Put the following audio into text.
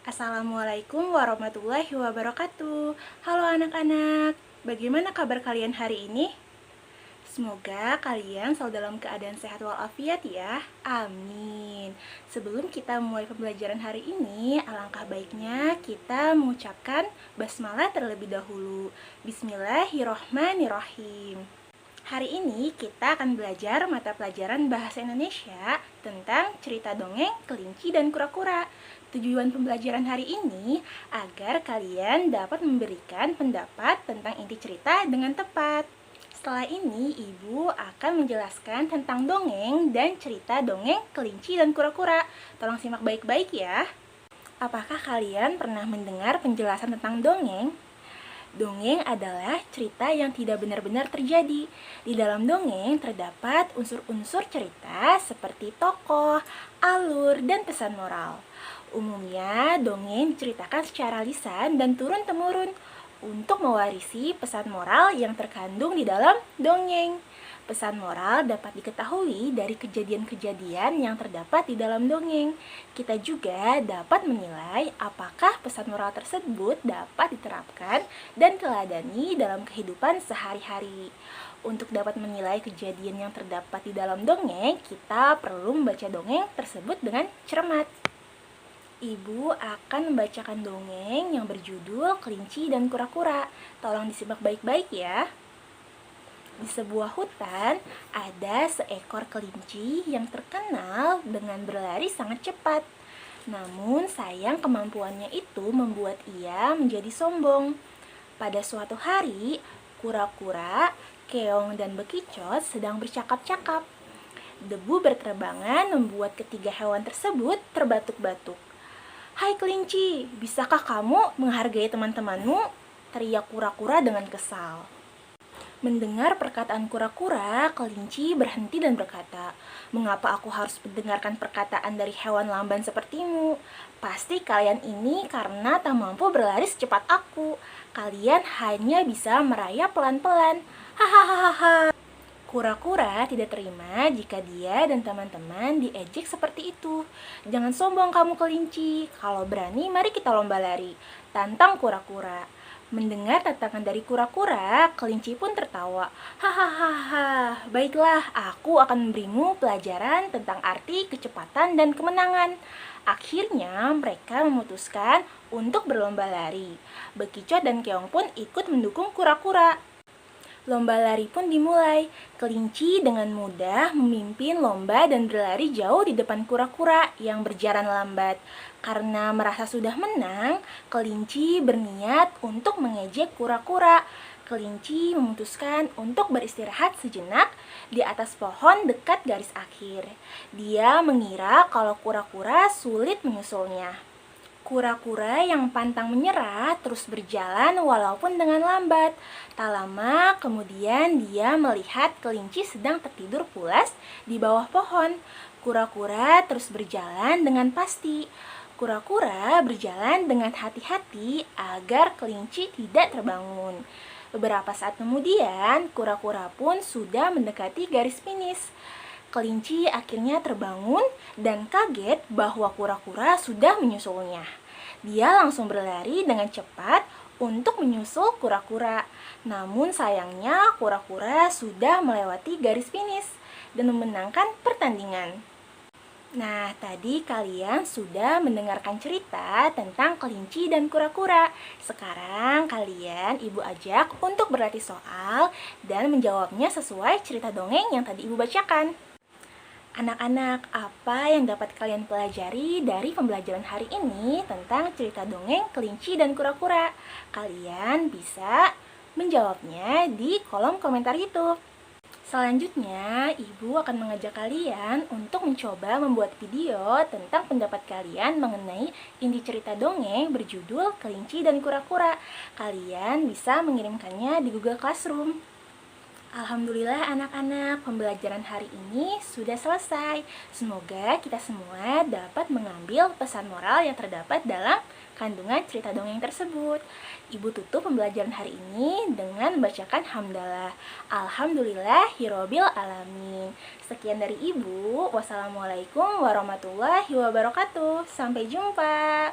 Assalamualaikum warahmatullahi wabarakatuh. Halo anak-anak, bagaimana kabar kalian hari ini? Semoga kalian selalu dalam keadaan sehat walafiat ya. Amin. Sebelum kita mulai pembelajaran hari ini, alangkah baiknya kita mengucapkan basmalah terlebih dahulu. Bismillahirrohmanirrohim. Hari ini kita akan belajar mata pelajaran Bahasa Indonesia tentang cerita dongeng, kelinci, dan kura-kura. Tujuan pembelajaran hari ini agar kalian dapat memberikan pendapat tentang inti cerita dengan tepat. Setelah ini, Ibu akan menjelaskan tentang dongeng dan cerita dongeng, kelinci, dan kura-kura. Tolong simak baik-baik ya. Apakah kalian pernah mendengar penjelasan tentang dongeng? Dongeng adalah cerita yang tidak benar-benar terjadi. Di dalam dongeng terdapat unsur-unsur cerita seperti tokoh, alur, dan pesan moral. Umumnya, dongeng diceritakan secara lisan dan turun-temurun untuk mewarisi pesan moral yang terkandung di dalam dongeng. Pesan moral dapat diketahui dari kejadian-kejadian yang terdapat di dalam dongeng. Kita juga dapat menilai apakah pesan moral tersebut dapat diterapkan dan teladani dalam kehidupan sehari-hari. Untuk dapat menilai kejadian yang terdapat di dalam dongeng, kita perlu membaca dongeng tersebut dengan cermat. Ibu akan membacakan dongeng yang berjudul Kelinci dan Kura-kura. Tolong disimak baik-baik ya. Di sebuah hutan, ada seekor kelinci yang terkenal dengan berlari sangat cepat. Namun sayang kemampuannya itu membuat ia menjadi sombong. Pada suatu hari, kura-kura, keong, dan bekicot sedang bercakap-cakap. Debu berterbangan membuat ketiga hewan tersebut terbatuk-batuk. "Hai kelinci, bisakah kamu menghargai teman-temanmu?" teriak kura-kura dengan kesal. Mendengar perkataan kura-kura, kelinci berhenti dan berkata, "Mengapa aku harus mendengarkan perkataan dari hewan lamban sepertimu? Pasti kalian ini karena tak mampu berlari secepat aku. Kalian hanya bisa merayap pelan-pelan. Hahaha." Kura-kura tidak terima jika dia dan teman-teman diejek seperti itu. "Jangan sombong kamu kelinci, kalau berani mari kita lomba lari," tantang kura-kura. Mendengar tantangan dari kura-kura, kelinci pun tertawa. "Hahaha, baiklah, aku akan memberimu pelajaran tentang arti kecepatan dan kemenangan." Akhirnya mereka memutuskan untuk berlomba lari. Bekicot dan keong pun ikut mendukung kura-kura. Lomba lari pun dimulai. Kelinci dengan mudah memimpin lomba dan berlari jauh di depan kura-kura yang berjalan lambat. Karena merasa sudah menang, kelinci berniat untuk mengejek kura-kura. Kelinci memutuskan untuk beristirahat sejenak di atas pohon dekat garis akhir. Dia mengira kalau kura-kura sulit menyusulnya. Kura-kura yang pantang menyerah terus berjalan walaupun dengan lambat. Tak lama kemudian dia melihat kelinci sedang tertidur pulas di bawah pohon. Kura-kura terus berjalan dengan pasti. Kura-kura berjalan dengan hati-hati agar kelinci tidak terbangun. Beberapa saat kemudian, kura-kura pun sudah mendekati garis finish. Kelinci akhirnya terbangun dan kaget bahwa kura-kura sudah menyusulnya. Dia langsung berlari dengan cepat untuk menyusul kura-kura. Namun sayangnya kura-kura sudah melewati garis finish dan memenangkan pertandingan. Nah, tadi kalian sudah mendengarkan cerita tentang kelinci dan kura-kura. Sekarang kalian Ibu ajak untuk berlatih soal dan menjawabnya sesuai cerita dongeng yang tadi Ibu bacakan. Anak-anak, apa yang dapat kalian pelajari dari pembelajaran hari ini tentang cerita dongeng kelinci dan kura-kura? Kalian bisa menjawabnya di kolom komentar YouTube. Selanjutnya, Ibu akan mengajak kalian untuk mencoba membuat video tentang pendapat kalian mengenai inti cerita dongeng berjudul Kelinci dan Kura-kura. Kalian bisa mengirimkannya di Google Classroom. Alhamdulillah anak-anak, pembelajaran hari ini sudah selesai. Semoga kita semua dapat mengambil pesan moral yang terdapat dalam kandungan cerita dongeng tersebut. Ibu tutup pembelajaran hari ini dengan membacakan hamdalah. Alhamdulillahirobbil alamin. Sekian dari Ibu. Wassalamualaikum warahmatullahi wabarakatuh. Sampai jumpa.